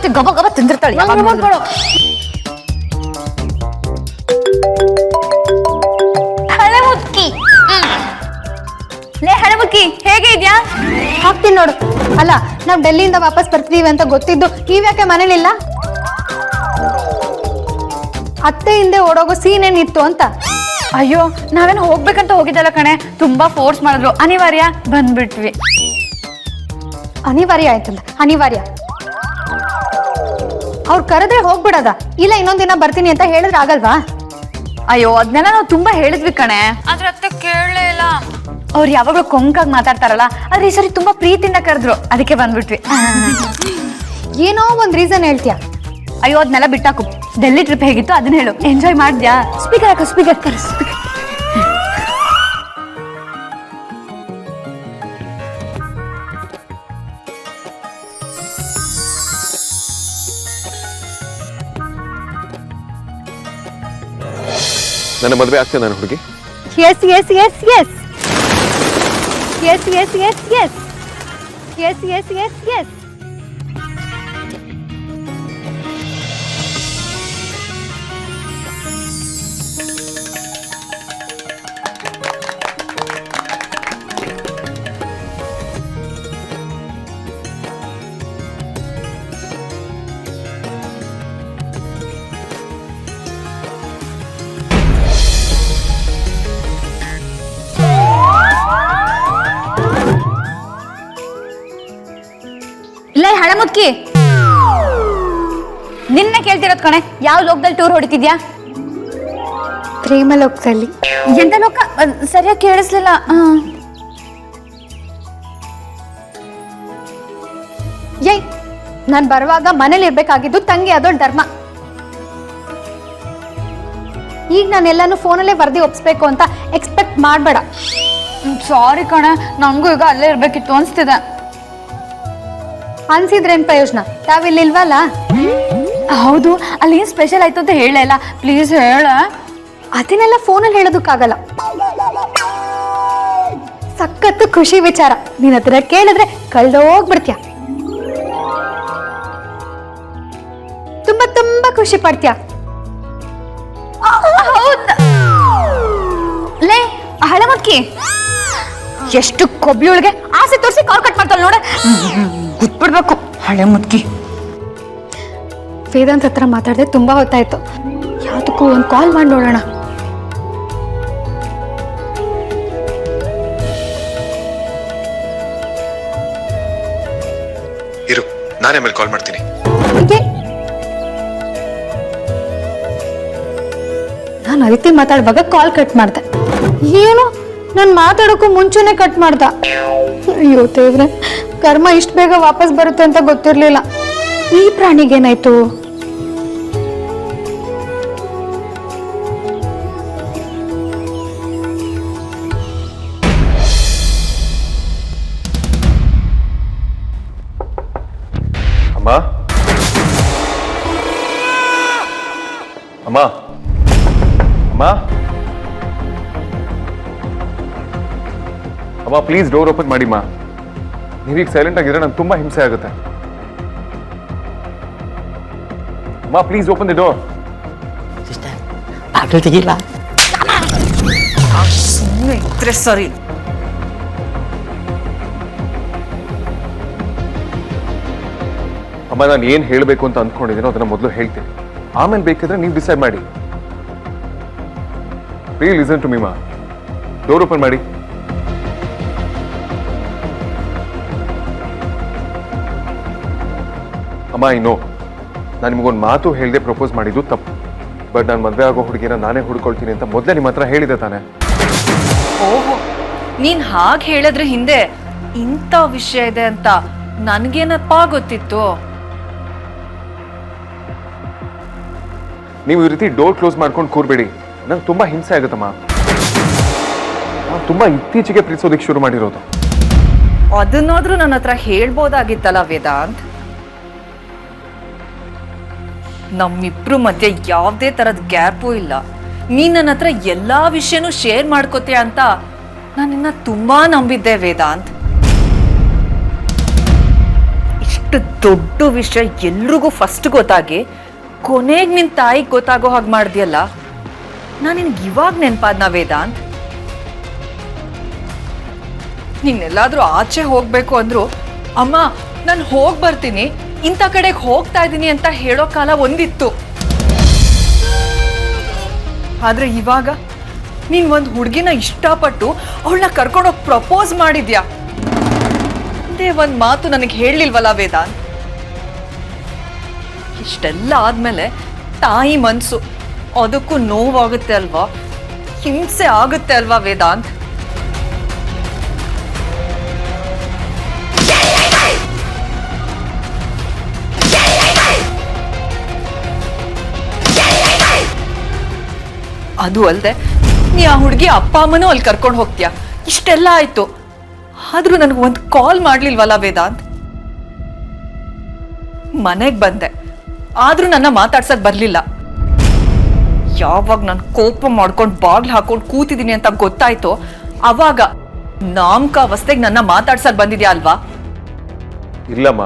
ಮತ್ತೆ ಗಬ ಗಬ ತಿಂದಿರ್ತಾಳೆ. ಹಳೆ ಮುಕ್ಕಿ ಲೇ ಹಳೆ ಮುಕ್ಕಿ ಹೇಗೆ ಇದ್ಯಾ? ಹಾಕ್ತೀನಿ ನೋಡು. ಅಲ್ಲ ನಾವ್ ಡೆಲ್ಲಿಯಿಂದ ವಾಪಸ್ ಬರ್ತೀವಿ ಅಂತ ಗೊತ್ತಿದ್ದು ನೀವ್ಯಾಕೆ ಮನೇಲಿಲ್ಲ? ಅತ್ತೆ ಹಿಂದೆ ಓಡೋಗೋ ಸೀನ್ ಏನಿತ್ತು ಅಂತ. ಅಯ್ಯೋ ನಾವೇನು ಹೋಗ್ಬೇಕಂತ ಹೋಗಿದ್ದಲ್ಲ ಕಣೆ, ತುಂಬಾ ಫೋರ್ಸ್ ಮಾಡಿದ್ರು, ಅನಿವಾರ್ಯ ಬಂದ್ಬಿಟ್ವಿ. ಅನಿವಾರ್ಯ ಆಯ್ತಂದ? ಅನಿವಾರ್ಯ ಅವ್ರು ಕರೆದ್ರೆ ಹೋಗ್ಬಿಡದ, ಇಲ್ಲ ಇನ್ನೊಂದಿನ ಬರ್ತೀನಿ ಅಂತ ಹೇಳಿದ್ರೆ ಆಗಲ್ವಾ? ಅಯ್ಯೋ ಅದನ್ನೆಲ್ಲ ನಾವು ತುಂಬಾ ಹೇಳಿದ್ವಿ ಕಣೆ, ಆದ್ರೆ ಅತ್ತೆ ಕೇಳಲೇ ಇಲ್ಲ. ಅವ್ರು ಯಾವಾಗ್ಲೂ ಕೊಂಕಾಗಿ ಮಾತಾಡ್ತಾರಲ್ಲ, ಆದ್ರೆ ಈ ಸರಿ ತುಂಬಾ ಪ್ರೀತಿಯಿಂದ ಕರೆದ್ರು, ಅದಕ್ಕೆ ಬಂದ್ಬಿಟ್ವಿ. ಏನೋ ಒಂದ್ ರೀಸನ್ ಹೇಳ್ತೀಯ. ಅಯ್ಯೋ ಅದನ್ನೆಲ್ಲ ಬಿಟ್ಟಾಕು. ಡೆಲ್ಲಿ ಟ್ರಿಪ್ ಹೇಗಿತ್ತು ಅದನ್ನ ಹೇಳು. ಎಂಜಾಯ್ ಮಾಡ್ದ್ಯಾ? ಸ್ಪೀಕರ್ ಹಾಕು, ಸ್ಪೀಕರ್ ಸ್ಪೀಕರ್. ನನ್ನ ಮದುವೆ ಆಗ್ತೇನೆ ನಾನು ಹುಡುಗಿ. Yes yes yes yes yes yes yes yes yes yes yes yes. ಇಲ್ಲ ಹಳೆ ಮುಕ್ಕಿ, ನಿನ್ನ ಕೇಳ್ತಿರೋದ್ ಕಣೆ, ಯಾವ ಲೋಕದಲ್ಲಿ ಟೂರ್ ಹೊಡಿತಿದ್ಯಾ? ಪ್ರೇಮಲೋಕದಲ್ಲಿ. ಎಂತ ಲೋಕ? ಸರಿಯಾಗಿ ಕೇಳಿಸ್ಲಿಲ್ಲ. ಏಯ್, ನಾನ್ ಬರುವಾಗ ಮನೇಲಿ ಇರ್ಬೇಕಾಗಿದ್ದು ತಂಗಿ ಅದೊಳ್ ಧರ್ಮ. ಈಗ ನಾನೆಲ್ಲಾನು ಫೋನಲ್ಲೇ ವರದಿ ಒಪ್ಸ್ಬೇಕು ಅಂತ ಎಕ್ಸ್ಪೆಕ್ಟ್ ಮಾಡ್ಬೇಡ. ಸಾರಿ ಕಣೆ, ನಂಗೂ ಈಗ ಅಲ್ಲೇ ಇರ್ಬೇಕಿತ್ತು ಅನ್ಸ್ತಿದೆ. ಅನ್ಸಿದ್ರೇನ್ ಪ್ರಯೋಜನ, ತಾವಿಲ್ಲಿಲ್ವಲ್ಲ? ಹೌದು, ಅಲ್ಲಿ ಏನ್ ಸ್ಪೆಷಲ್ ಆಯ್ತು ಅಂತ ಹೇಳೇ ಇಲ್ಲ, ಪ್ಲೀಸ್ ಹೇಳ. ಅದನ್ನೆಲ್ಲ ಫೋನಲ್ಲಿ ಹೇಳೋದಕ್ಕಾಗಲ್ಲ. ಸಖತ್ತು ಖುಷಿ ವಿಚಾರ, ನಿನ್ನ ಹತ್ರ ಕೇಳಿದ್ರೆ ಕಳ್ದೋಗ್ಬಿಡ್ತೀಯ. ತುಂಬಾ ತುಂಬಾ ಖುಷಿ ಪಡ್ತೀಯ. ಲೇ ಹಳೆ ಮುಕ್ಕಿ, ಎಷ್ಟು ಕೊಬ್ಳಿಯೊಳಗೆ ಆಸೆ ತೋರಿಸಿ ಕಾಲ್ ಕಟ್ ಮಾಡ್ತಾಳೆ ನೋಡ. ಗುಟ್ಬಿಡ್ಬೇಕು ಹಳೆ ಮುಕ್ಕಿ. ವೇದಾಂತ್ ಹತ್ರ ಮಾತಾಡಿದ್ರೆ ತುಂಬಾ ಹೊತ್ತಾಯ್ತು, ಯಾವ್ದಕ್ಕೂ ಒಂದು ಕಾಲ್ ಮಾಡಿ ನೋಡೋಣ. ಇರು, ನಾನೇ ಮೇಲೆ ಕಾಲ್ ಮಾಡ್ತೀನಿ. ನಾನು ಅದಿತಿ ಮಾತಾಡುವಾಗ ಕಾಲ್ ಕಟ್ ಮಾಡ್ದೆ. ಏನು ನಾನು ಮಾತಾಡೋಕ್ಕೂ ಮುಂಚೆನೆ ಕಟ್ ಮಾಡ್ದ. ಅಯ್ಯೋ ದೇವ್ರೆ, ಕರ್ಮ ಇಷ್ಟು ಬೇಗ ವಾಪಸ್ ಬರುತ್ತೆ ಅಂತ ಗೊತ್ತಿರ್ಲಿಲ್ಲ. ಈ ಪ್ರಾಣಿಗೇನಾಯ್ತು? ಅಮ್ಮ ಅಮ್ಮ ಅಮ್ಮ ಅಮ್ಮ, ಪ್ಲೀಸ್ ಡೋರ್ ಓಪನ್ ಮಾಡಿಮ್ಮ. ನೀವೀಗ ಸೈಲೆಂಟ್ ಆಗಿದ್ರೆ ನಂಗೆ ತುಂಬಾ ಹಿಂಸೆ ಆಗುತ್ತೆ. ಅಮ್ಮ please open the door. Sister, ಬಾಗಿಲು ತೆಗಿಲ್ಲ. ಇದ್ರೆ ಸರಿ. ಅಮ್ಮ, ನಾನು ಏನ್ ಹೇಳ್ಬೇಕು ಅಂತ ಅಂದ್ಕೊಂಡಿದ್ದೀನೋ ಅದನ್ನ ಮೊದಲು ಹೇಳ್ತೀನಿ, ಆಮೇಲೆ ಬೇಕಿದ್ರೆ ನೀವು ಡಿಸೈಡ್ ಮಾಡಿ. ಪ್ಲೀಸ್ ಲಿಸನ್ ಟು ಮೀ ಮಾ. ಡೋರ್ ಓಪನ್ ಮಾಡಿ. ಅಮ್ಮ, ಇನ್ನು ನಾನು ನಿಮಗೊಂದು ಮಾತು ಹೇಳದೆ ಪ್ರಪೋಸ್ ಮಾಡಿದ್ದು ತಪ್ಪು. ಬಟ್ ನಾನು ಮದುವೆ ಆಗೋ ಹುಡುಗಿನ ನಾನೇ ಹುಡ್ಕೊಳ್ತೀನಿ ಅಂತ ಮೊದಲೇ ನಿಮ್ಮ ಹತ್ರ ಹೇಳಿದೆ ತಾನೆ. ಓಹೋ, ನೀನ್ ಹಾಗೆ ಹೇಳಿದ್ರೆ ಹಿಂದೆ ಇಂಥ ವಿಷಯ ಇದೆ ಅಂತ ನನ್ಗೇನಪ್ಪ ಗೊತ್ತಿತ್ತು. ನೀವು ಈ ರೀತಿ ಡೋರ್ ಕ್ಲೋಸ್ ಮಾಡ್ಕೊಂಡು ಕೂರ್ಬೇಡಿ, ನಂಗೆ ತುಂಬಾ ಹಿಂಸೆ ಆಗುತ್ತಮ್ಮ. ನಾವು ತುಂಬಾ ಇತ್ತೀಚೆಗೆ ಪ್ರೀತಿಸೋದಕ್ಕೆ ಶುರು ಮಾಡಿರೋದು. ಅದನ್ನಾದ್ರೂ ನನ್ನ ಹತ್ರ ಹೇಳ್ಬೋದಾಗಿತ್ತಲ್ಲ ವೇದಾಂತ್. ನಮ್ಮಿಬ್ರು ಮಧ್ಯೆ ಯಾವುದೇ ತರದ ಗ್ಯಾಪು ಇಲ್ಲ. ನೀನ್ ನನ್ನ ಹತ್ರ ಎಲ್ಲಾ ವಿಷಯನೂ ಶೇರ್ ಮಾಡ್ಕೋತೀಯ ಅಂತ ನಾನು ನಿನ್ನ ತುಂಬಾ ನಂಬಿದ್ದೆ ವೇದಾಂತ್. ಇಷ್ಟು ದೊಡ್ಡ ವಿಷಯ ಎಲ್ರಿಗೂ ಫಸ್ಟ್ ಗೊತ್ತಾಗಿ ಕೊನೆಗೆ ನಿನ್ ತಾಯಿಗೆ ಗೊತ್ತಾಗೋ ಹಾಗೆ ಮಾಡ್ದಿಯಲ್ಲ, ನಾನು ನಿನ್ಗೆ ಇವಾಗ ನೆನ್ಪಾದ್ನ ವೇದಾಂತ್? ನೀನೆಲ್ಲಾದ್ರೂ ಆಚೆ ಹೋಗ್ಬೇಕು ಅಂದ್ರು ಅಮ್ಮ ನಾನು ಹೋಗ್ ಬರ್ತೀನಿ, ಇಂಥ ಕಡೆಗೆ ಹೋಗ್ತಾ ಇದ್ದೀನಿ ಅಂತ ಹೇಳೋ ಕಾಲ ಒಂದಿತ್ತು. ಆದ್ರೆ ಇವಾಗ ನೀನ್ ಒಂದ್ ಹುಡುಗಿನ ಇಷ್ಟಪಟ್ಟು ಅವಳನ್ನ ಕರ್ಕೊಂಡೋಗಿ ಪ್ರಪೋಸ್ ಮಾಡಿದ್ಯಾ. ಅದೇ ಒಂದ್ ಮಾತು ನನಗೆ ಹೇಳಲಿಲ್ವಲ್ಲ ವೇದಾಂತ್? ಇಷ್ಟೆಲ್ಲ ಆದ್ಮೇಲೆ ತಾಯಿ ಮನ್ಸು, ಅದಕ್ಕೂ ನೋವಾಗುತ್ತೆ ಅಲ್ವಾ, ಹಿಂಸೆ ಆಗುತ್ತೆ ಅಲ್ವಾ ವೇದಾಂತ್? ಅದು ಅಲ್ದೆ ನೀ ಆ ಹುಡುಗಿ ಅಪ್ಪ ಅಮ್ಮನೂ ಅಲ್ಲಿ ಕರ್ಕೊಂಡು ಹೋಗ್ತೀಯ. ಇಷ್ಟೆಲ್ಲ ಆಯ್ತು, ಆದ್ರೂ ನನಗೆ ಒಂದು ಕಾಲ್ ಮಾಡ್ಲಿಲ್ವಲ್ಲ ವೇದಾಂತ್? ಮನೆಗೆ ಬಂದೆ, ಆದ್ರೂ ನನ್ನ ಮಾತಾಡ್ಸಕ್ ಬರ್ಲಿಲ್ಲ. ಯಾವಾಗ ನಾನು ಕೋಪ ಮಾಡ್ಕೊಂಡು ಬಾಗ್ಲು ಹಾಕೊಂಡು ಕೂತಿದ್ದೀನಿ ಅಂತ ಗೊತ್ತಾಯ್ತು, ಅವಾಗ ನಾಮಕಾವಸ್ಥೆಗೆ ನನ್ನ ಮಾತಾಡ್ಸಕ್ ಬಂದಿದ್ಯಾ ಅಲ್ವಾ? ಇಲ್ಲಮ್ಮ,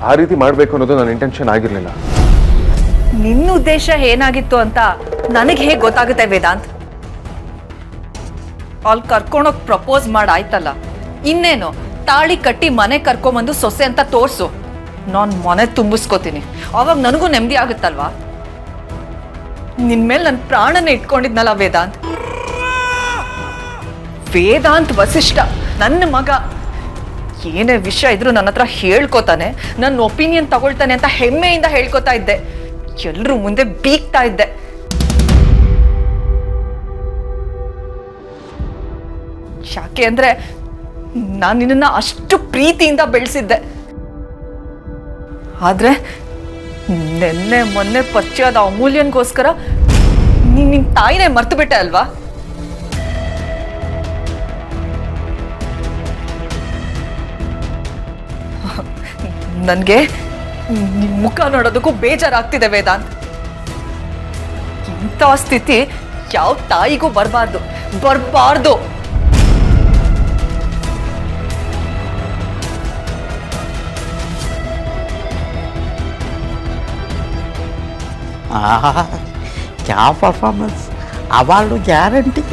ಆ ರೀತಿ ಮಾಡ್ಬೇಕು ಅನ್ನೋದು ನನ್ನ ಇಂಟೆನ್ಷನ್ ಆಗಿರ್ಲಿಲ್ಲ. ನಿನ್ನ ಉದ್ದೇಶ ಏನಾಗಿತ್ತು ಅಂತ ನನಗೆ ಹೇಗೆ ಗೊತ್ತಾಗುತ್ತೆ ವೇದಾಂತ್? ಅಲ್ಲಿ ಕರ್ಕೊಂಡೋಗಿ ಪ್ರಪೋಸ್ ಮಾಡಾಯ್ತಲ್ಲ, ಇನ್ನೇನು ತಾಳಿ ಕಟ್ಟಿ ಮನೆ ಕರ್ಕೊಂಬಂದು ಸೊಸೆ ಅಂತ ತೋರ್ಸು, ನಾನು ಮನೆ ತುಂಬಿಸ್ಕೋತೀನಿ, ಅವಾಗ ನನಗೂ ನೆಮ್ಮದಿ ಆಗುತ್ತಲ್ವಾ? ನಿನ್ ಮೇಲೆ ನನ್ನ ಪ್ರಾಣನ ಇಟ್ಕೊಂಡಿದ್ನಲ್ಲ ವೇದಾಂತ್. ವೇದಾಂತ್ ವಸಿಷ್ಠ ನನ್ನ ಮಗ, ಏನೇ ವಿಷಯ ಇದ್ರೂ ನನ್ನ ಹತ್ರ ಹೇಳ್ಕೊತಾನೆ, ನನ್ನ ಒಪಿನಿಯನ್ ತಗೊಳ್ತಾನೆ ಅಂತ ಹೆಮ್ಮೆಯಿಂದ ಹೇಳ್ಕೊತಾ ಇದ್ದೆ. ಎಲ್ರೂ ಮುಂದೆ ಬೀಗ್ತಾ ಇದ್ದೆ. ಯಾಕೆ ಅಂದ್ರೆ ನಾನು ನಿನ್ನ ಅಷ್ಟು ಪ್ರೀತಿಯಿಂದ ಬೆಳೆಸಿದ್ದೆ. ಆದ್ರೆ ನೆನ್ನೆ ಮೊನ್ನೆ ಪರಿಚಯ ಆದ ಅಮೂಲ್ಯನ್ಗೋಸ್ಕರ ನಿನ್ ತಾಯಿನೇ ಮರ್ತು ಬಿಟ್ಟೆ ಅಲ್ವಾ? ನನ್ಗೆ ನಿನ್ ಮುಖ ನೋಡೋದಕ್ಕೂ ಬೇಜಾರಾಗ್ತಿದೆ ವೇದಾಂತ್. ಇಂಥ ಸ್ಥಿತಿ ಯಾವ ತಾಯಿಗೂ ಬರಬಾರ್ದು. क्या परफॉर्मेंस, अवार्ड गारंटी.